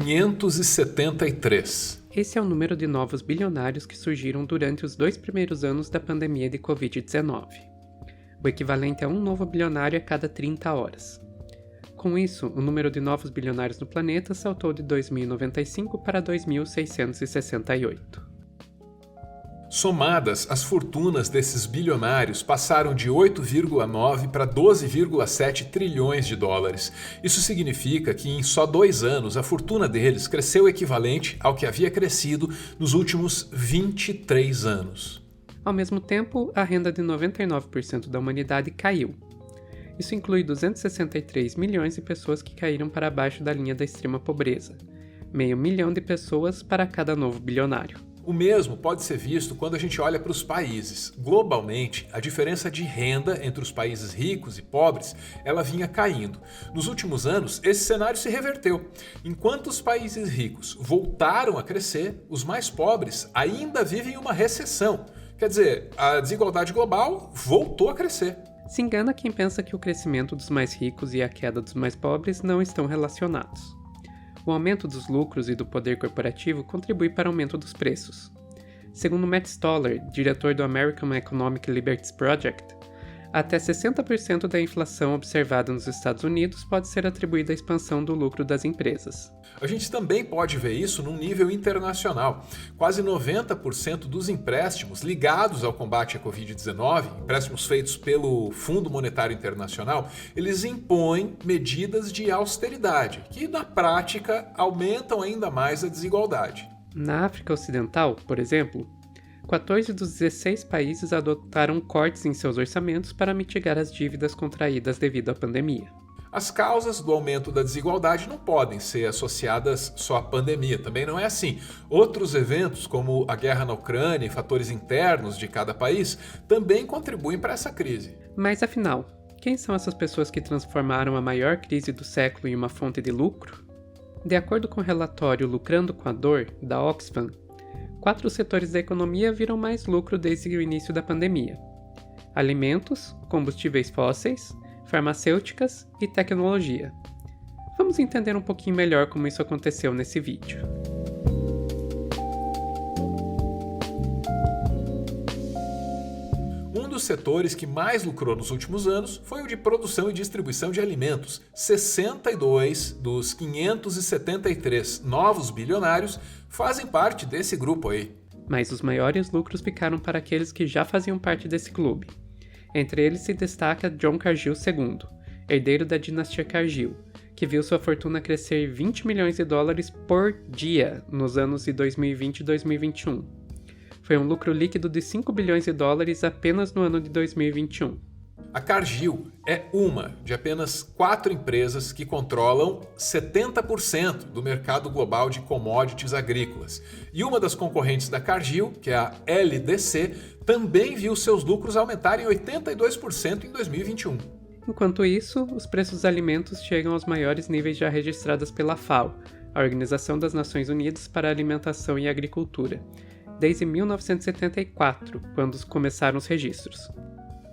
573. Esse é o número de novos bilionários que surgiram durante os 2 primeiros anos da pandemia de Covid-19. O equivalente a um novo bilionário a cada 30 horas. Com isso, o número de novos bilionários no planeta saltou de 2.095 para 2.668. Somadas, as fortunas desses bilionários passaram de 8,9 para 12,7 trilhões de dólares. Isso significa que em só 2 anos a fortuna deles cresceu o equivalente ao que havia crescido nos últimos 23 anos. Ao mesmo tempo, a renda de 99% da humanidade caiu. Isso inclui 263 milhões de pessoas que caíram para abaixo da linha da extrema pobreza. 500 mil de pessoas para cada novo bilionário. O mesmo pode ser visto quando a gente olha para os países. Globalmente, a diferença de renda entre os países ricos e pobres, ela vinha caindo. Nos últimos anos, esse cenário se reverteu. Enquanto os países ricos voltaram a crescer, os mais pobres ainda vivem uma recessão. Quer dizer, a desigualdade global voltou a crescer. Se engana quem pensa que o crescimento dos mais ricos e a queda dos mais pobres não estão relacionados. O aumento dos lucros e do poder corporativo contribui para o aumento dos preços. Segundo Matt Stoller, diretor do American Economic Liberties Project, até 60% da inflação observada nos Estados Unidos pode ser atribuída à expansão do lucro das empresas. A gente também pode ver isso num nível internacional. Quase 90% dos empréstimos ligados ao combate à Covid-19, empréstimos feitos pelo Fundo Monetário Internacional, eles impõem medidas de austeridade, que na prática aumentam ainda mais a desigualdade. Na África Ocidental, por exemplo, 14 dos 16 países adotaram cortes em seus orçamentos para mitigar as dívidas contraídas devido à pandemia. As causas do aumento da desigualdade não podem ser associadas só à pandemia, também não é assim. Outros eventos, como a guerra na Ucrânia e fatores internos de cada país, também contribuem para essa crise. Mas afinal, quem são essas pessoas que transformaram a maior crise do século em uma fonte de lucro? De acordo com o relatório Lucrando com a Dor, da Oxfam, 4 setores da economia viram mais lucro desde o início da pandemia: alimentos, combustíveis fósseis, farmacêuticas e tecnologia. Vamos entender um pouquinho melhor como isso aconteceu nesse vídeo. Um dos setores que mais lucrou nos últimos anos foi o de produção e distribuição de alimentos. 62 dos 573 novos bilionários fazem parte desse grupo aí. Mas os maiores lucros ficaram para aqueles que já faziam parte desse clube. Entre eles se destaca John Cargill II, herdeiro da dinastia Cargill, que viu sua fortuna crescer 20 milhões de dólares por dia nos anos de 2020 e 2021. Foi um lucro líquido de 5 bilhões de dólares apenas no ano de 2021. A Cargill é uma de apenas 4 empresas que controlam 70% do mercado global de commodities agrícolas. E uma das concorrentes da Cargill, que é a LDC, também viu seus lucros aumentarem 82% em 2021. Enquanto isso, os preços dos alimentos chegam aos maiores níveis já registrados pela FAO, a Organização das Nações Unidas para a Alimentação e Agricultura, desde 1974, quando começaram os registros.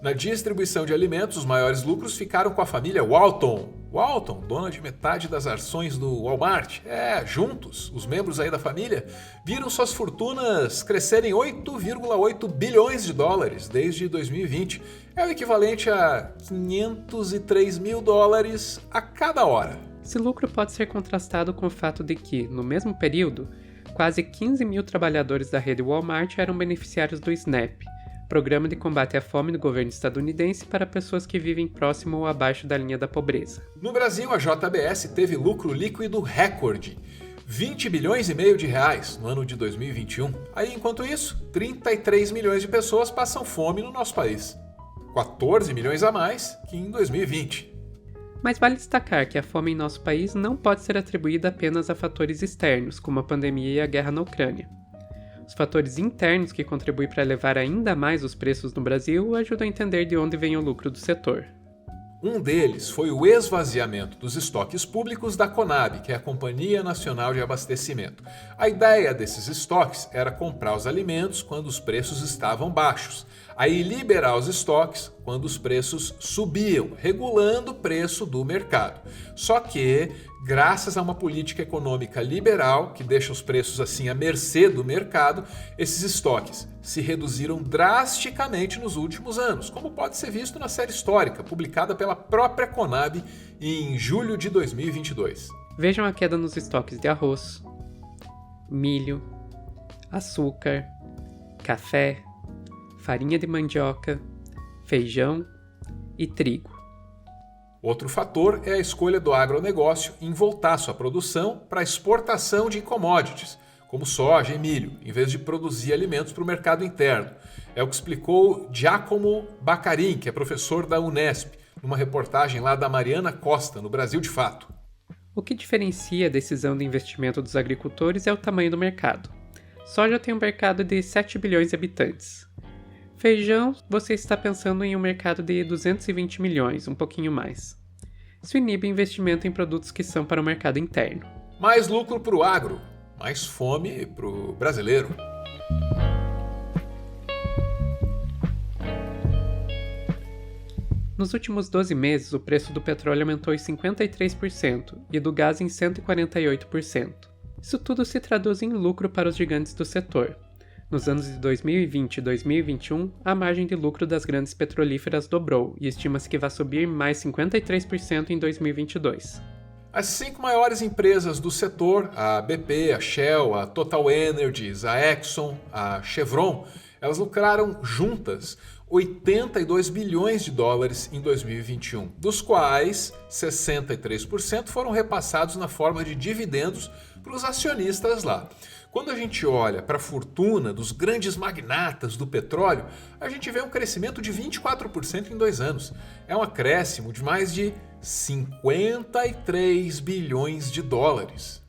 Na distribuição de alimentos, os maiores lucros ficaram com a família Walton. Walton, dona de metade das ações do Walmart. Juntos, os membros aí da família viram suas fortunas crescerem 8,8 bilhões de dólares desde 2020. É o equivalente a 503 mil dólares a cada hora. Esse lucro pode ser contrastado com o fato de que, no mesmo período, quase 15 mil trabalhadores da rede Walmart eram beneficiários do SNAP, Programa de Combate à Fome do governo estadunidense para pessoas que vivem próximo ou abaixo da linha da pobreza. No Brasil, a JBS teve lucro líquido recorde, 20 bilhões e meio de reais no ano de 2021. Aí, enquanto isso, 33 milhões de pessoas passam fome no nosso país. 14 milhões a mais que em 2020. Mas vale destacar que a fome em nosso país não pode ser atribuída apenas a fatores externos, como a pandemia e a guerra na Ucrânia. Os fatores internos que contribuem para elevar ainda mais os preços no Brasil ajudam a entender de onde vem o lucro do setor. Um deles foi o esvaziamento dos estoques públicos da Conab, que é a Companhia Nacional de Abastecimento. A ideia desses estoques era comprar os alimentos quando os preços estavam baixos. aí liberar os estoques quando os preços subiam, regulando o preço do mercado. Só que, graças a uma política econômica liberal, que deixa os preços assim à mercê do mercado, esses estoques se reduziram drasticamente nos últimos anos, como pode ser visto na série histórica, publicada pela própria Conab em julho de 2022. Vejam a queda nos estoques de arroz, milho, açúcar, café, farinha de mandioca, feijão e trigo. Outro fator é a escolha do agronegócio em voltar sua produção para a exportação de commodities, como soja e milho, em vez de produzir alimentos para o mercado interno. É o que explicou Giacomo Baccarin, que é professor da Unesp, numa reportagem lá da Mariana Costa, no Brasil de Fato. O que diferencia a decisão de investimento dos agricultores é o tamanho do mercado. Soja tem um mercado de 7 bilhões de habitantes. Feijão, você está pensando em um mercado de 220 milhões, um pouquinho mais. Isso inibe investimento em produtos que são para o mercado interno. Mais lucro para o agro, mais fome para o brasileiro. Nos últimos 12 meses, o preço do petróleo aumentou em 53% e do gás em 148%. Isso tudo se traduz em lucro para os gigantes do setor. Nos anos de 2020 e 2021, a margem de lucro das grandes petrolíferas dobrou e estima-se que vai subir mais 53% em 2022. As 5 maiores empresas do setor, a BP, a Shell, a Total Energies, a Exxon, a Chevron, elas lucraram juntas 82 bilhões de dólares em 2021, dos quais 63% foram repassados na forma de dividendos para os acionistas lá. Quando a gente olha para a fortuna dos grandes magnatas do petróleo, a gente vê um crescimento de 24% em 2 anos. É um acréscimo de mais de 53 bilhões de dólares.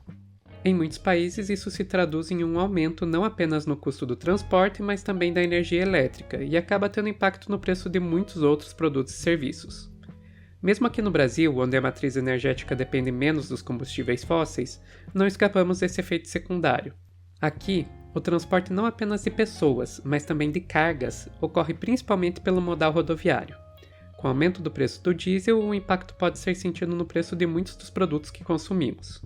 Em muitos países, isso se traduz em um aumento não apenas no custo do transporte, mas também da energia elétrica, e acaba tendo impacto no preço de muitos outros produtos e serviços. Mesmo aqui no Brasil, onde a matriz energética depende menos dos combustíveis fósseis, não escapamos desse efeito secundário. Aqui, o transporte não apenas de pessoas, mas também de cargas, ocorre principalmente pelo modal rodoviário. Com o aumento do preço do diesel, o impacto pode ser sentido no preço de muitos dos produtos que consumimos.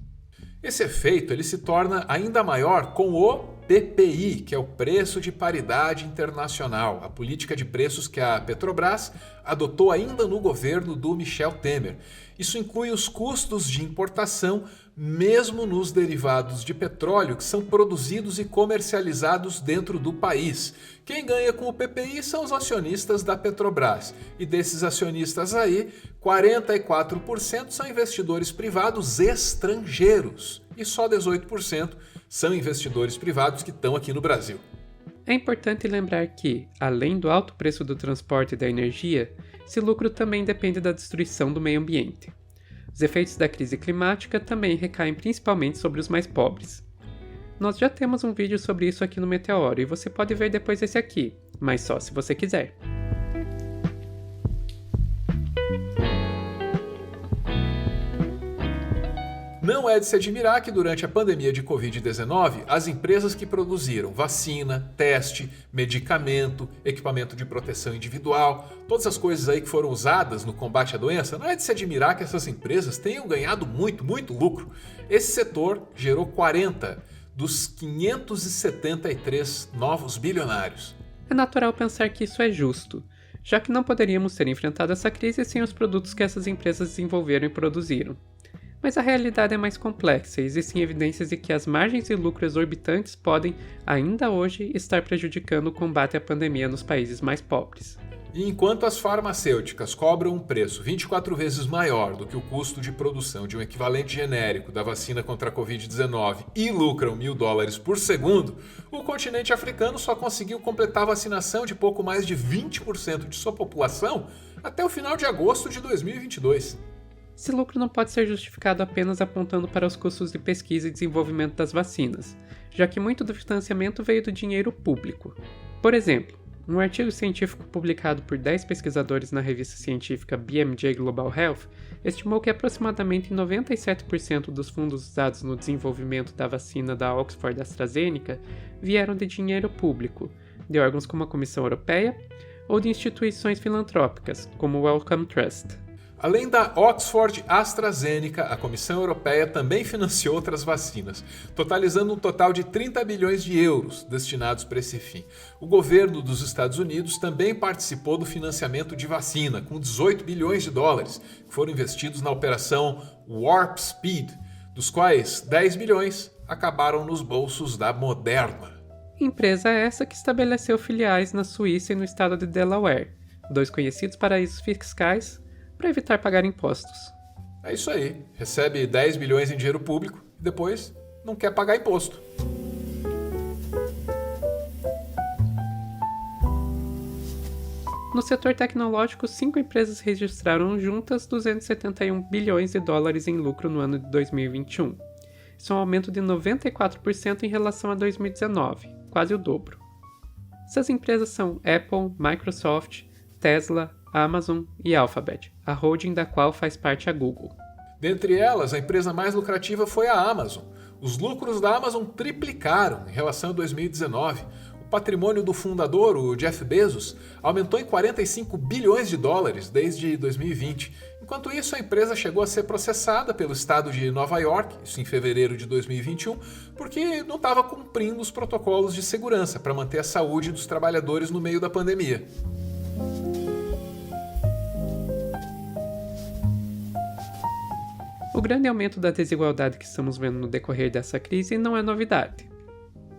Esse efeito ele se torna ainda maior com o PPI, que é o Preço de Paridade Internacional, a política de preços que a Petrobras adotou ainda no governo do Michel Temer. Isso inclui os custos de importação, mesmo nos derivados de petróleo que são produzidos e comercializados dentro do país. Quem ganha com o PPI são os acionistas da Petrobras. E desses acionistas aí, 44% são investidores privados estrangeiros. E só 18% são investidores privados que estão aqui no Brasil. É importante lembrar que, além do alto preço do transporte e da energia, esse lucro também depende da destruição do meio ambiente. Os efeitos da crise climática também recaem principalmente sobre os mais pobres. Nós já temos um vídeo sobre isso aqui no Meteoro e você pode ver depois esse aqui, mas só se você quiser. Não é de se admirar que durante a pandemia de Covid-19, as empresas que produziram vacina, teste, medicamento, equipamento de proteção individual, todas as coisas aí que foram usadas no combate à doença, não é de se admirar que essas empresas tenham ganhado muito lucro. Esse setor gerou 40 dos 573 novos bilionários. É natural pensar que isso é justo, já que não poderíamos ter enfrentado essa crise sem os produtos que essas empresas desenvolveram e produziram. Mas a realidade é mais complexa e existem evidências de que as margens de lucro exorbitantes podem, ainda hoje, estar prejudicando o combate à pandemia nos países mais pobres. E enquanto as farmacêuticas cobram um preço 24 vezes maior do que o custo de produção de um equivalente genérico da vacina contra a Covid-19 e lucram $1.000 por segundo, o continente africano só conseguiu completar a vacinação de pouco mais de 20% de sua população até o final de agosto de 2022. Esse lucro não pode ser justificado apenas apontando para os custos de pesquisa e desenvolvimento das vacinas, já que muito do financiamento veio do dinheiro público. Por exemplo, um artigo científico publicado por 10 pesquisadores na revista científica BMJ Global Health estimou que aproximadamente 97% dos fundos usados no desenvolvimento da vacina da Oxford AstraZeneca vieram de dinheiro público, de órgãos como a Comissão Europeia, ou de instituições filantrópicas, como o Wellcome Trust. Além da Oxford AstraZeneca, a Comissão Europeia também financiou outras vacinas, totalizando um total de 30 bilhões de euros destinados para esse fim. O governo dos Estados Unidos também participou do financiamento de vacina, com 18 bilhões de dólares, que foram investidos na operação Warp Speed, dos quais 10 bilhões acabaram nos bolsos da Moderna. Empresa essa que estabeleceu filiais na Suíça e no estado de Delaware, dois conhecidos paraísos fiscais, para evitar pagar impostos. É isso aí, recebe 10 bilhões em dinheiro público e depois não quer pagar imposto. No setor tecnológico, 5 empresas registraram juntas 271 bilhões de dólares em lucro no ano de 2021. Isso é um aumento de 94% em relação a 2019, quase o dobro. Essas empresas são Apple, Microsoft, Tesla, Amazon e Alphabet, a holding da qual faz parte a Google. Dentre elas, a empresa mais lucrativa foi a Amazon. Os lucros da Amazon triplicaram em relação a 2019. O patrimônio do fundador, o Jeff Bezos, aumentou em 45 bilhões de dólares desde 2020. Enquanto isso, a empresa chegou a ser processada pelo estado de Nova York, isso em fevereiro de 2021, porque não estava cumprindo os protocolos de segurança para manter a saúde dos trabalhadores no meio da pandemia. O grande aumento da desigualdade que estamos vendo no decorrer dessa crise não é novidade.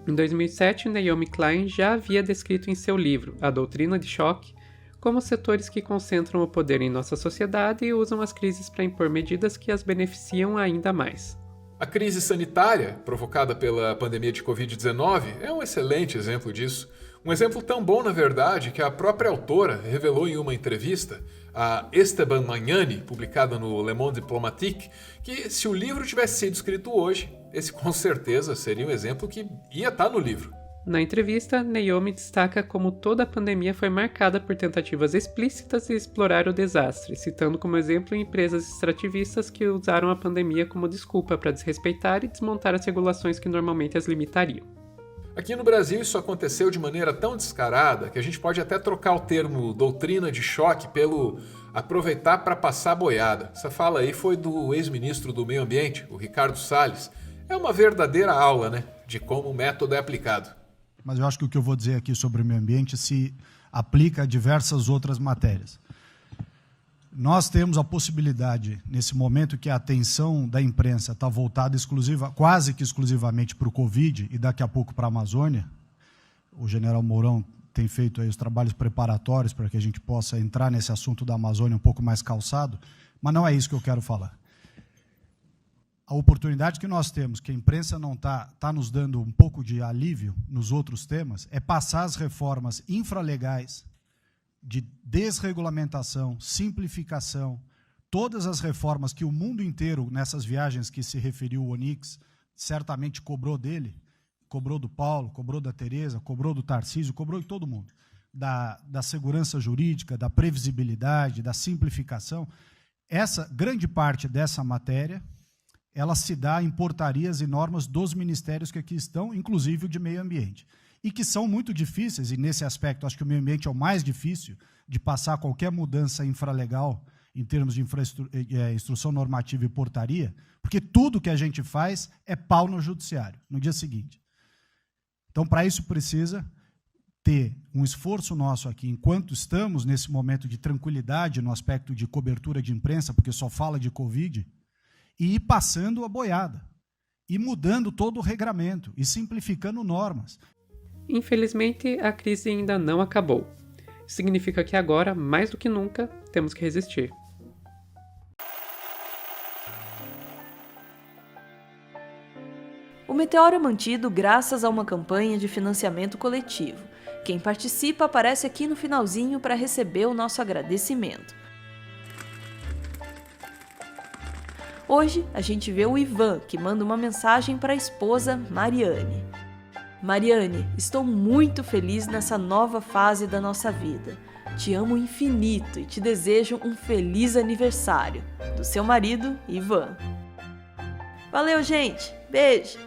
Em 2007, Naomi Klein já havia descrito em seu livro A Doutrina de Choque como setores que concentram o poder em nossa sociedade e usam as crises para impor medidas que as beneficiam ainda mais. A crise sanitária, provocada pela pandemia de Covid-19, é um excelente exemplo disso. Um exemplo tão bom, na verdade, que a própria autora revelou em uma entrevista, a Esteban Magnani, publicada no Le Monde Diplomatique, que se o livro tivesse sido escrito hoje, esse com certeza seria um exemplo que ia estar no livro. Na entrevista, Naomi destaca como toda a pandemia foi marcada por tentativas explícitas de explorar o desastre, citando como exemplo empresas extrativistas que usaram a pandemia como desculpa para desrespeitar e desmontar as regulações que normalmente as limitariam. Aqui no Brasil isso aconteceu de maneira tão descarada que a gente pode até trocar o termo doutrina de choque pelo aproveitar para passar boiada. Essa fala aí foi do ex-ministro do Meio Ambiente, o Ricardo Salles. É uma verdadeira aula, né, de como o método é aplicado. Mas eu acho que o que eu vou dizer aqui sobre o meio ambiente se aplica a diversas outras matérias. Nós temos a possibilidade, nesse momento que a atenção da imprensa está voltada quase que exclusivamente para o Covid e daqui a pouco para a Amazônia, o general Mourão tem feito aí os trabalhos preparatórios para que a gente possa entrar nesse assunto da Amazônia um pouco mais calçado, mas não é isso que eu quero falar. A oportunidade que nós temos, que a imprensa não está nos dando um pouco de alívio nos outros temas, é passar as reformas infralegais, de desregulamentação, simplificação, todas as reformas que o mundo inteiro, nessas viagens que se referiu o Onyx, certamente cobrou dele, cobrou do Paulo, cobrou da Tereza, cobrou do Tarcísio, cobrou de todo mundo, da segurança jurídica, da previsibilidade, da simplificação. Essa grande parte dessa matéria, ela se dá em portarias e normas dos ministérios que aqui estão, inclusive o de meio ambiente, e que são muito difíceis, e nesse aspecto acho que o meio ambiente é o mais difícil de passar qualquer mudança infralegal em termos de instrução normativa e portaria, porque tudo que a gente faz é pau no judiciário, no dia seguinte. Então, para isso precisa ter um esforço nosso aqui, enquanto estamos nesse momento de tranquilidade no aspecto de cobertura de imprensa, porque só fala de Covid, e ir passando a boiada, e mudando todo o regramento, e simplificando normas. Infelizmente, a crise ainda não acabou. Isso significa que agora, mais do que nunca, temos que resistir. O Meteoro é mantido graças a uma campanha de financiamento coletivo. Quem participa aparece aqui no finalzinho para receber o nosso agradecimento. Hoje, a gente vê o Ivan, que manda uma mensagem para a esposa Mariane. Mariane, estou muito feliz nessa nova fase da nossa vida. Te amo infinito e te desejo um feliz aniversário. Do seu marido, Ivan. Valeu, gente! Beijo!